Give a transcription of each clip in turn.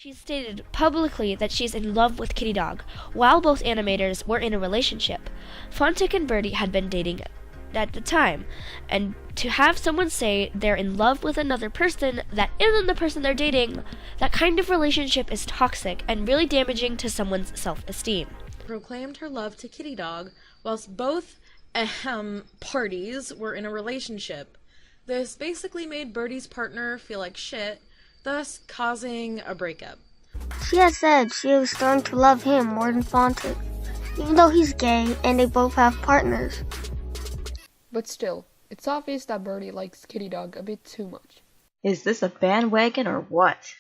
She stated publicly that she's in love with Kitty Dog, while both animators were in a relationship. Fontic and Birdie had been dating at the time, and to have someone say they're in love with another person that isn't the person they're dating, that kind of relationship is toxic and really damaging to someone's self-esteem. Proclaimed her love to Kitty Dog whilst both parties were in a relationship. This basically made Birdie's partner feel like shit, thus causing a breakup. She had said she was starting to love him more than Fontic, even though he's gay and they both have partners. But still, it's obvious that Birdie likes Kitty Dog a bit too much. Is this a bandwagon or what?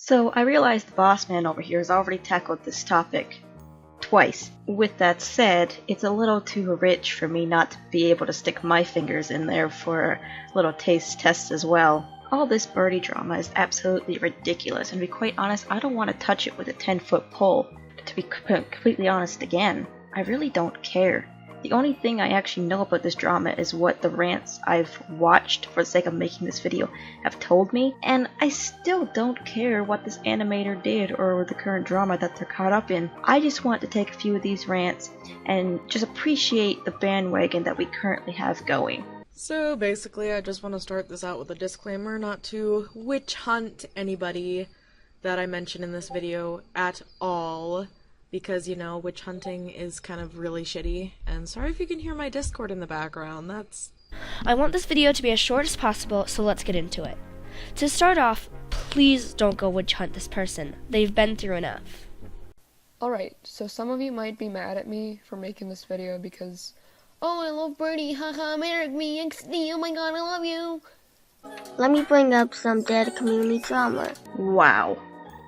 So I realize the boss man over here has already tackled this topic twice. With that said, it's a little too rich for me not to be able to stick my fingers in there for a little taste test as well. All this Birdie drama is absolutely ridiculous, and to be quite honest, I don't want to touch it with a 10-foot pole. To be completely honest again, I really don't care. The only thing I actually know about this drama is what the rants I've watched for the sake of making this video have told me, and I still don't care what this animator did or the current drama that they're caught up in. I just want to take a few of these rants and just appreciate the bandwagon that we currently have going. So basically, I just want to start this out with a disclaimer not to witch hunt anybody that I mention in this video at all. Because, you know, witch hunting is kind of really shitty. And sorry if you can hear my Discord in the background, I want this video to be as short as possible, so let's get into it. To start off, please don't go witch hunt this person. They've been through enough. Alright, so some of you might be mad at me for making this video because, oh, I love Birdie, haha, marry me, XD, oh my god, I love you. Let me bring up some dead community drama. Wow.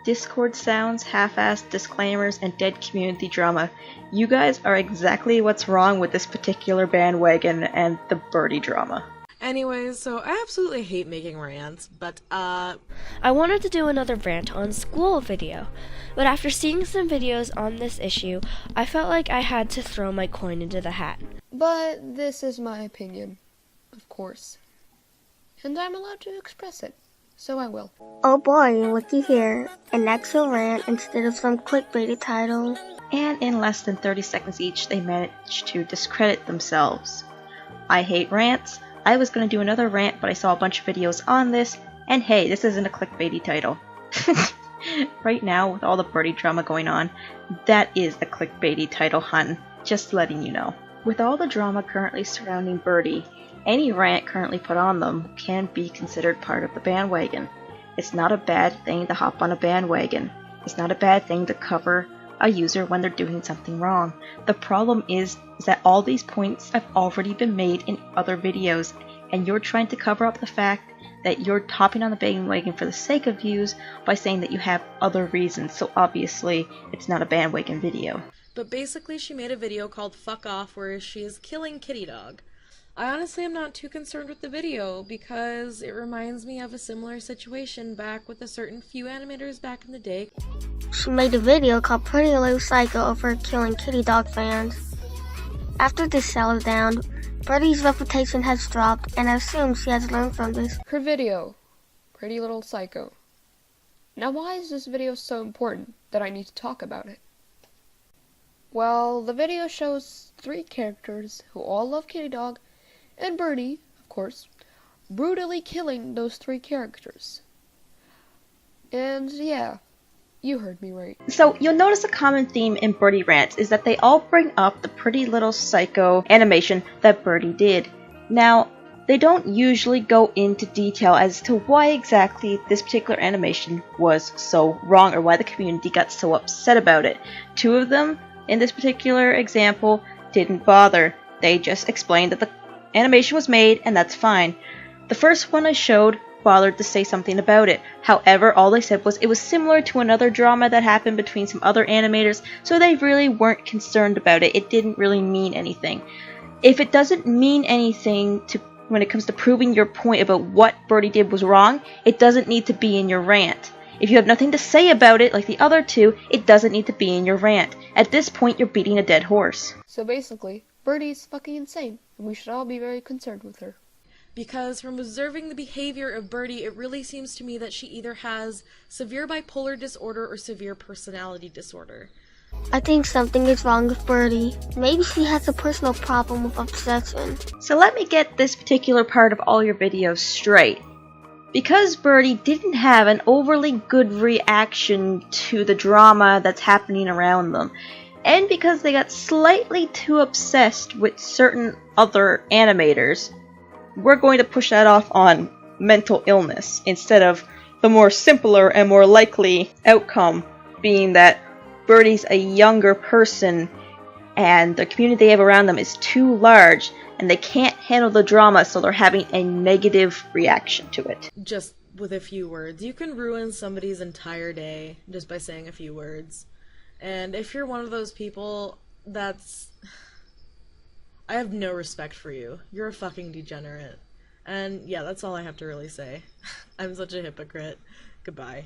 Discord sounds, half-assed disclaimers, and dead community drama. You guys are exactly what's wrong with this particular bandwagon and the Birdie drama. Anyways, so I absolutely hate making rants, but I wanted to do another rant on school video, but after seeing some videos on this issue, I felt like I had to throw my coin into the hat. But this is my opinion, of course. And I'm allowed to express it. So I will. Oh boy, looky here. An actual rant instead of some clickbaity title. And in less than 30 seconds each, they managed to discredit themselves. I hate rants. I was going to do another rant, but I saw a bunch of videos on this, and hey, this isn't a clickbaity title. Right now, with all the Birdie drama going on, that is a clickbaity title, hun. Just letting you know. With all the drama currently surrounding Birdie, any rant currently put on them can be considered part of the bandwagon. It's not a bad thing to hop on a bandwagon. It's not a bad thing to cover a user when they're doing something wrong. The problem is that all these points have already been made in other videos, and you're trying to cover up the fact that you're hopping on the bandwagon for the sake of views by saying that you have other reasons, so obviously it's not a bandwagon video. But basically she made a video called Fuck Off where she is killing Kitty Dog. I honestly am not too concerned with the video because it reminds me of a similar situation back with a certain few animators back in the day. She made a video called Pretty Little Psycho of her killing Kitty Dog fans. After this settled down, Birdie's reputation has dropped, and I assume she has learned from this. Her video, Pretty Little Psycho. Now why is this video so important that I need to talk about it? Well, the video shows 3 characters who all love Kitty Dog, and Birdie, of course, brutally killing those 3 characters. And yeah, you heard me right. So you'll notice a common theme in Birdie rants is that they all bring up the Pretty Little Psycho animation that Birdie did. Now, they don't usually go into detail as to why exactly this particular animation was so wrong or why the community got so upset about it. 2 of them, in this particular example, didn't bother. They just explained that the animation was made and that's fine. The first one I showed bothered to say something about it. However, all they said was it was similar to another drama that happened between some other animators, so they really weren't concerned about it. It didn't really mean anything. If it doesn't mean anything to when it comes to proving your point about what Birdie did was wrong, it doesn't need to be in your rant. If you have nothing to say about it like the other two, it doesn't need to be in your rant. At this point, you're beating a dead horse. So basically, Birdie's fucking insane, and we should all be very concerned with her. Because from observing the behavior of Birdie, it really seems to me that she either has severe bipolar disorder or severe personality disorder. I think something is wrong with Birdie. Maybe she has a personal problem with obsession. So let me get this particular part of all your videos straight. Because Birdie didn't have an overly good reaction to the drama that's happening around them, and because they got slightly too obsessed with certain other animators, we're going to push that off on mental illness instead of the more simpler and more likely outcome being that Birdie's a younger person and the community they have around them is too large and they can't handle the drama, so they're having a negative reaction to it. Just with a few words. You can ruin somebody's entire day just by saying a few words. And if you're one of those people, I have no respect for you. You're a fucking degenerate. And yeah, that's all I have to really say. I'm such a hypocrite. Goodbye.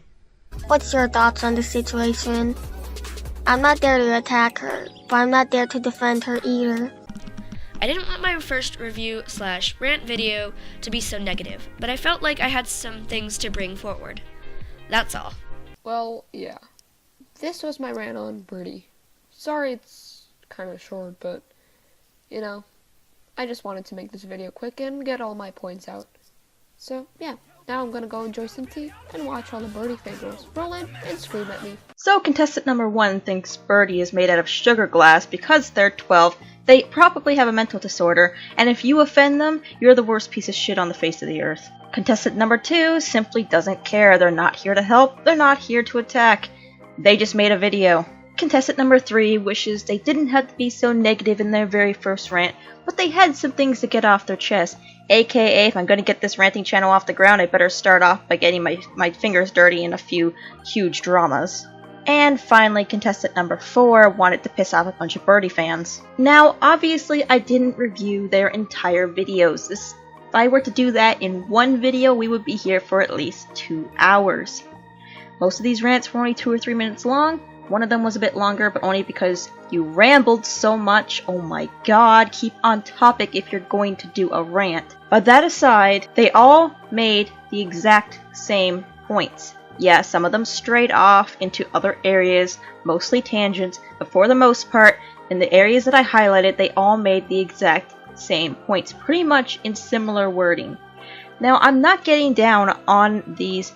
What's your thoughts on the situation? I'm not there to attack her, but I'm not there to defend her either. I didn't want my first review/rant video to be so negative, but I felt like I had some things to bring forward. That's all. Well, yeah. This was my rant on Birdie. Sorry it's kind of short, but, you know, I just wanted to make this video quick and get all my points out. So, yeah. Now I'm gonna go enjoy some tea and watch all the Birdie fangirls roll in and scream at me. So contestant number 1 thinks Birdie is made out of sugar glass because they're 12. They probably have a mental disorder, and if you offend them, you're the worst piece of shit on the face of the earth. Contestant number 2 simply doesn't care. They're not here to help. They're not here to attack. They just made a video. Contestant number 3 wishes they didn't have to be so negative in their very first rant, but they had some things to get off their chest. AKA, if I'm going to get this ranting channel off the ground, I better start off by getting my fingers dirty in a few huge dramas. And finally, contestant number 4 wanted to piss off a bunch of Birdie fans. Now, obviously, I didn't review their entire videos. If I were to do that in one video, we would be here for at least 2 hours. Most of these rants were only 2 or 3 minutes long. One of them was a bit longer, but only because you rambled so much. Oh my god, keep on topic if you're going to do a rant. But that aside, they all made the exact same points. Yeah, some of them strayed off into other areas, mostly tangents, but for the most part, in the areas that I highlighted, they all made the exact same points, pretty much in similar wording. Now, I'm not getting down on these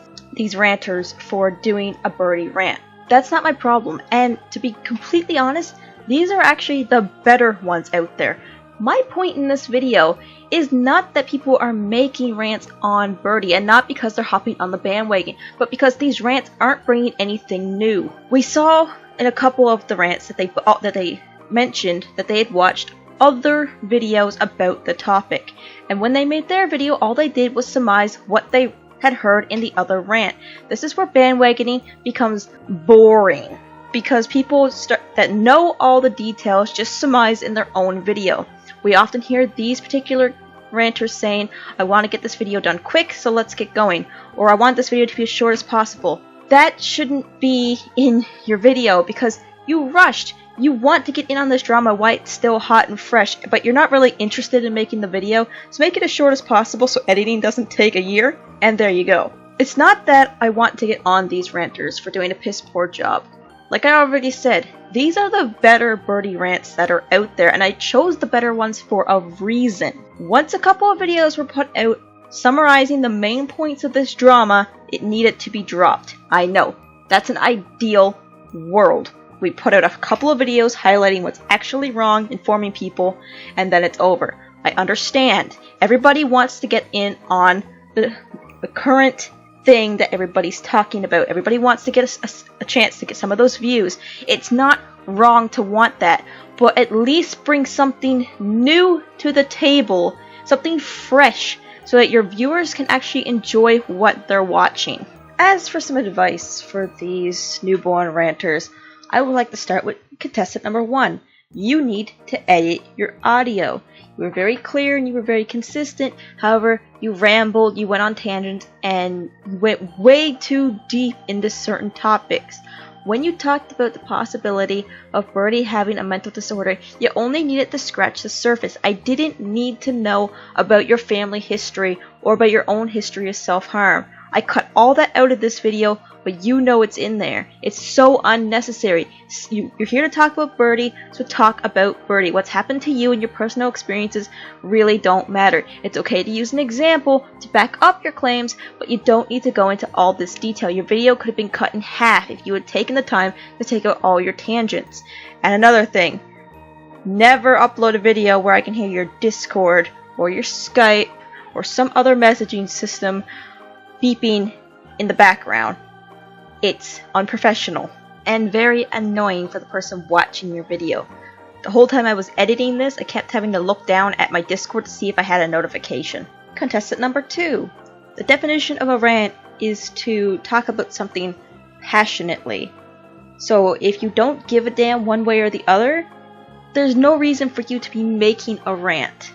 ranters for doing a Birdie rant. That's not my problem, and to be completely honest, these are actually the better ones out there. My point in this video is not that people are making rants on Birdie, and not because they're hopping on the bandwagon, but because these rants aren't bringing anything new. We saw in a couple of the rants that they mentioned that they had watched other videos about the topic, and when they made their video, all they did was surmise what they had heard in the other rant. This is where bandwagoning becomes boring, because people that know all the details just surmise in their own video. We often hear these particular ranters saying, I want to get this video done quick, so let's get going, or I want this video to be as short as possible. That shouldn't be in your video, because you rushed. You want to get in on this drama while it's still hot and fresh, but you're not really interested in making the video, so make it as short as possible so editing doesn't take a year, and there you go. It's not that I want to get on these ranters for doing a piss poor job. Like I already said, these are the better Birdie rants that are out there, and I chose the better ones for a reason. Once a couple of videos were put out summarizing the main points of this drama, it needed to be dropped. I know, that's an ideal world. We put out a couple of videos highlighting what's actually wrong, informing people, and then it's over. I understand. Everybody wants to get in on the current thing that everybody's talking about. Everybody wants to get a chance to get some of those views. It's not wrong to want that, but at least bring something new to the table, something fresh, so that your viewers can actually enjoy what they're watching. As for some advice for these newborn ranters, I would like to start with contestant number 1. You need to edit your audio. You were very clear and you were very consistent. However, you rambled, you went on tangents, and went way too deep into certain topics. When you talked about the possibility of Birdie having a mental disorder, you only needed to scratch the surface. I didn't need to know about your family history or about your own history of self-harm. I cut all that out of this video, but you know it's in there. It's so unnecessary. You're here to talk about Birdie, so talk about Birdie. What's happened to you and your personal experiences really don't matter. It's okay to use an example to back up your claims, but you don't need to go into all this detail. Your video could have been cut in half if you had taken the time to take out all your tangents. And another thing, never upload a video where I can hear your Discord or your Skype or some other messaging system beeping in the background. It's unprofessional and very annoying for the person watching your video. The whole time I was editing this, I kept having to look down at my Discord to see if I had a notification. Contestant number 2. The definition of a rant is to talk about something passionately. So if you don't give a damn one way or the other, there's no reason for you to be making a rant.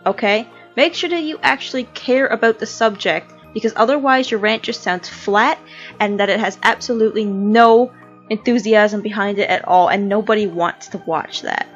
Okay? Make sure that you actually care about the subject, because otherwise your rant just sounds flat and that it has absolutely no enthusiasm behind it at all, and nobody wants to watch that.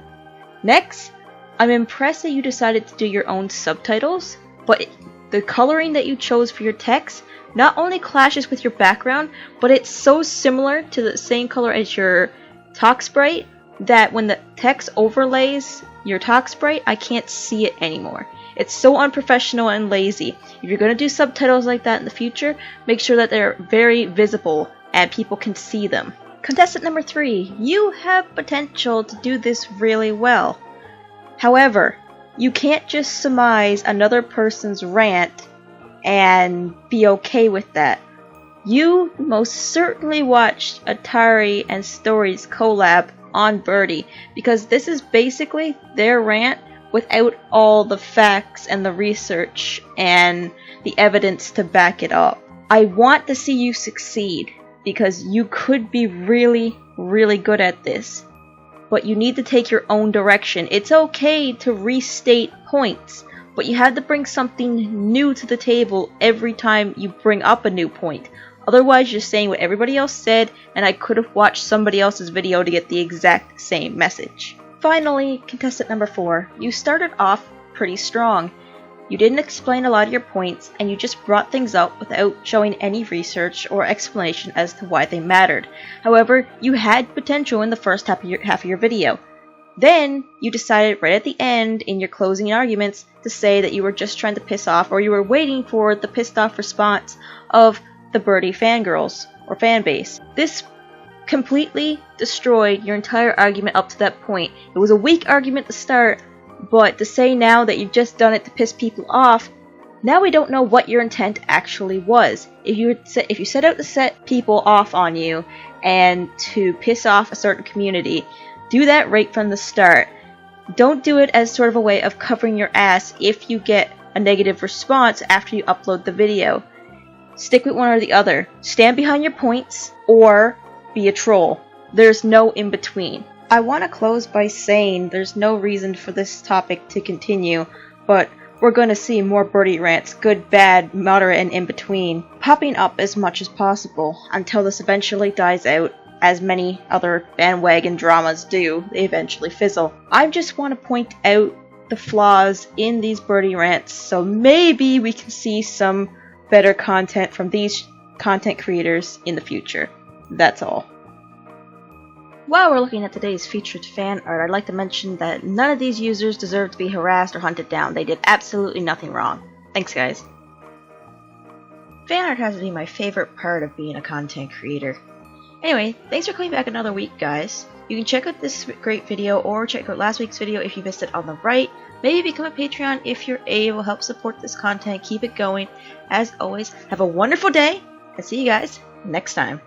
Next, I'm impressed that you decided to do your own subtitles, but the coloring that you chose for your text not only clashes with your background, but it's so similar to the same color as your talk sprite that when the text overlays your talk sprite, I can't see it anymore. It's so unprofessional and lazy. If you're going to do subtitles like that in the future, make sure that they're very visible and people can see them. Contestant number 3, you have potential to do this really well. However, you can't just surmise another person's rant and be okay with that. You most certainly watched Atari and Story's collab on Birdie, because this is basically their rant without all the facts and the research and the evidence to back it up. I want to see you succeed, because you could be really, really good at this. But you need to take your own direction. It's okay to restate points, but you have to bring something new to the table every time you bring up a new point. Otherwise, you're saying what everybody else said, and I could have watched somebody else's video to get the exact same message. Finally, contestant number 4, you started off pretty strong. You didn't explain a lot of your points, and you just brought things up without showing any research or explanation as to why they mattered. However, you had potential in the first half of your video. Then, you decided right at the end, in your closing arguments, to say that you were just trying to piss off, or you were waiting for the pissed off response of the Birdie fangirls, or fanbase. This completely destroyed your entire argument up to that point. It was a weak argument to start, but to say now that you've just done it to piss people off, now we don't know what your intent actually was. If you set out to set people off on you and to piss off a certain community, do that right from the start. Don't do it as sort of a way of covering your ass if you get a negative response after you upload the video. Stick with one or the other. Stand behind your points or be a troll. There's no in between. I want to close by saying there's no reason for this topic to continue, but we're going to see more Birdie rants, good, bad, moderate, and in between, popping up as much as possible until this eventually dies out. As many other bandwagon dramas do, they eventually fizzle. I just want to point out the flaws in these Birdie rants, so maybe we can see some better content from these content creators in the future. That's all. While we're looking at today's featured fan art, I'd like to mention that none of these users deserve to be harassed or hunted down. They did absolutely nothing wrong. Thanks, guys. Fan art has to be my favorite part of being a content creator. Anyway, thanks for coming back another week, guys. You can check out this great video or check out last week's video if you missed it on the right. Maybe become a Patreon if you're able. Help support this content. Keep it going. As always, have a wonderful day, and see you guys next time.